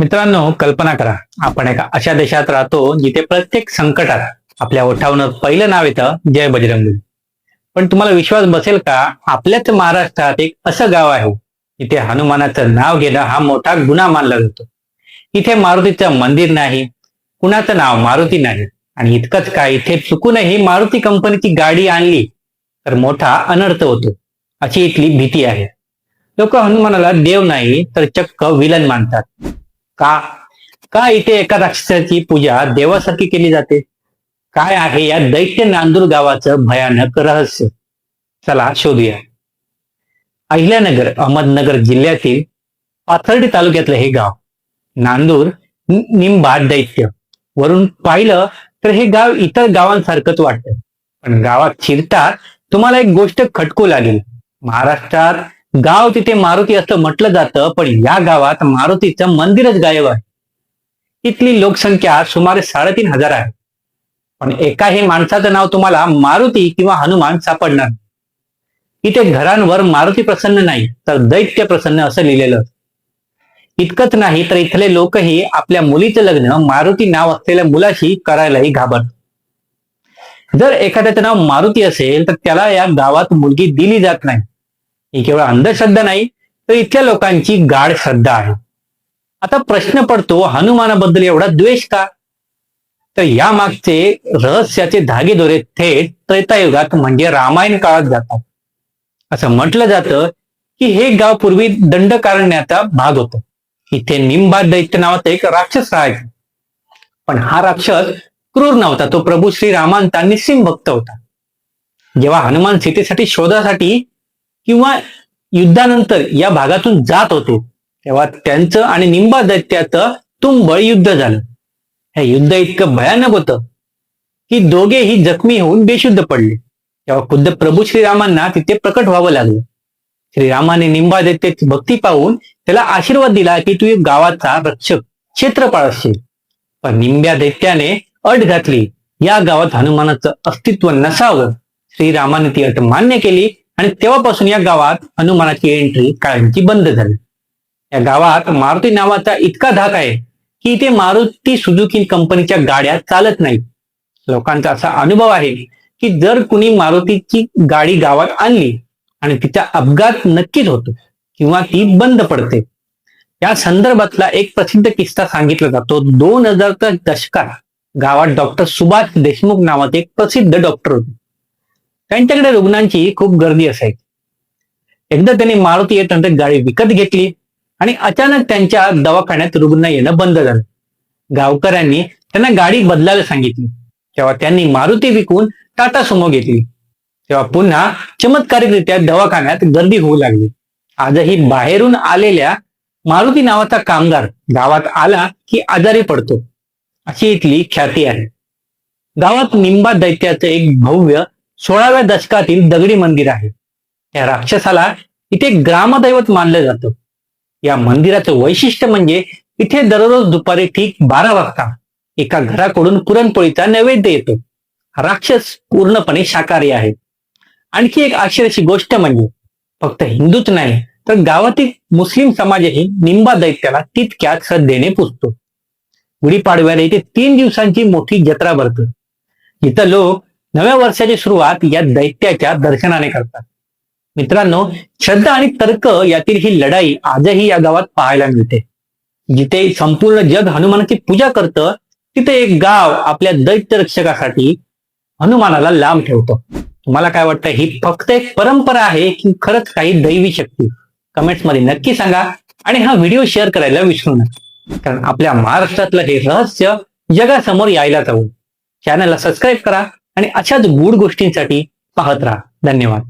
मित्रांनो, कल्पना करा, आपण एका अशा देशात राहतो जिथे प्रत्येक संकटात आपल्या ओठावनं पहिलं नाव येतं जय बजरंग. पण तुम्हाला विश्वास बसेल का, आपल्याच महाराष्ट्रात एक असं गाव आहे जिथे हनुमानाचं नाव घेणं हा मोठा गुन्हा मानला जातो. इथे मारुतीचं मंदिर नाही, कुणाचं नाव मारुती नाही, आणि इतकंच काय, इथे चुकूनही मारुती कंपनीची गाडी आणली तर मोठा अनर्थ होतो, अशी इथली भीती आहे. लोक हनुमानाला देव नाही तर चक्क विलन मानतात. का का इथे एका राक्षसाची पूजा देवासारखी केली जाते? काय आहे या दैत्य नांदूर गावाचं भयानक रहस्य? चला शोधूया. अहिल्यानगर अहमदनगर जिल्ह्यातील पाथर्डी तालुक्यातलं हे गाव. नांदूर निंबा दैत्य. वरून पाहिलं तर हे गाव इतर गावांसारखंच वाटतं, पण गावात शिरता तुम्हाला एक गोष्ट खटकू लागेल. महाराष्ट्रात गाव तिथे मारुती असं म्हटलं जातं, पण या गावात मारुतीचं मंदिरच गायब आहे. इथली लोकसंख्या सुमारे 3,500 आहे, पण एकाही माणसाचं नाव तुम्हाला मारुती किंवा हनुमान सापडणार. इथे घरांवर मारुती प्रसन्न नाही तर दैत्य प्रसन्न असं लिहिलेलं. इतकंच नाही तर इथले लोकही आपल्या मुलीचं लग्न मारुती नाव असलेल्या मुलाशी करायलाही घाबरतात. जर एखाद्याचं नाव मारुती असेल तर त्याला या गावात मुलगी दिली जात नाही. ही केवळ अंधश्रद्धा नाही तर इथल्या लोकांची गाढ श्रद्धा आहे. आता प्रश्न पडतो, हनुमानाबद्दल एवढा द्वेष का? तर या मागचे रहस्याचे धागेदोरे थेट त्रेतायुगात म्हणजे रामायण काळात जातात. असं म्हटलं जातं की हे गाव पूर्वी दंडकारण्याचा भाग होतं. इथे निंबा दैत्य नावाचा एक राक्षस राहायचा, पण हा राक्षस क्रूर नव्हता. तो प्रभू श्रीरामांचा निस्सिम भक्त होता. जेव्हा हनुमान सीतेसाठी शोधासाठी किंवा युद्धानंतर या भागातून जात होते, तेव्हा त्यांचं आणि निंबा दैत्याचं तुंबळ युद्ध झालं. हे युद्ध इतकं भयानक होतं की दोघेही जखमी होऊन बेशुद्ध पडले. तेव्हा खुद्द प्रभू श्रीरामांना तिथे प्रकट व्हावं लागलं. श्रीरामाने निंबा दैत्याची भक्ती पाहून त्याला आशीर्वाद दिला की तू गावाचा रक्षक, क्षेत्रपाळ असशील. पण निंब्या दैत्याने अट घातली, या गावात हनुमानाचं अस्तित्व नसावं. श्रीरामाने ती अट मान्य केली आणि तेव्हापासून या गावात हनुमानाची एंट्री कायमची बंद झाली. या गावात मारुती नावाचा इतका धाक आहे की इथे मारुती सुझुकी कंपनीच्या गाड्या चालत नाहीत. लोकांचा असा अनुभव आहे की जर कुणी मारुतीची गाडी गावात आणली आणि तिचा अपघात नक्कीच होतो किंवा ती बंद पडते. या संदर्भातला एक प्रसिद्ध किस्सा सांगितला जातो. 2000च्या दशकात गावात डॉक्टर सुभाष देशमुख नावाचे एक प्रसिद्ध डॉक्टर होते. त्यांच्याकडे रुग्णांची खूप गर्दी असायची. एकदा त्यांनी मारुती 800 गाडी विकत घेतली आणि अचानक त्यांच्या दवाखान्यात रुग्ण येणं बंद झालं. गावकऱ्यांनी त्यांना गाडी बदलायला सांगितली. तेव्हा त्यांनी मारुती विकून टाटा सुमो घेतली. तेव्हा पुन्हा चमत्कारिकरित्या दवाखान्यात गर्दी होऊ लागली. आजही बाहेरून आलेल्या मारुती नावाचा कामगार गावात आला की आजारी पडतो, अशी इथली ख्याती आहे. गावात निंबा दैत्याचं एक भव्य 16व्या दशकातील दगडी मंदिर आहे. या राक्षसाला इथे ग्रामदैवत मानलं जातं. या मंदिराचं वैशिष्ट्य म्हणजे इथे दररोज दुपारी ठीक 12 वाजता एका घराकडून पुरणपोळीचा नैवेद्य येतो. हा राक्षस पूर्णपणे शाकाहारी आहे. आणखी एक आश्चर्याची गोष्ट म्हणजे फक्त हिंदूच नाही तर गावातील मुस्लिम समाजही निंबा दैत्याला तितक्याच श्रद्धेने पुजतो. गुढीपाडव्याला इथे 3 दिवसांची मोठी जत्रा भरते, जिथं लोक नव्या वर्षाची सुरुवात या दैत्याच्या दर्शनाने करतात. मित्रांनो, श्रद्धा आणि तर्क यातील ही लढाई आजही या गावात पाहायला मिळते. जिथे संपूर्ण जग हनुमानाची पूजा करतं, तिथे एक गाव आपल्या दैत्य रक्षकासाठी हनुमानाला लांब ठेवतं. तुम्हाला काय वाटतं, ही फक्त एक परंपरा आहे की खरंच काही दैवी शक्ती? कमेंट्स मध्ये नक्की सांगा आणि हा व्हिडिओ शेअर करायला विसरू नका, कारण आपल्या महाराष्ट्रातलं हे रहस्य जगासमोर यायला हवं. चॅनलला सबस्क्राईब करा आणि अशाच गूढ गोष्टींसाठी पाहत राहा. धन्यवाद.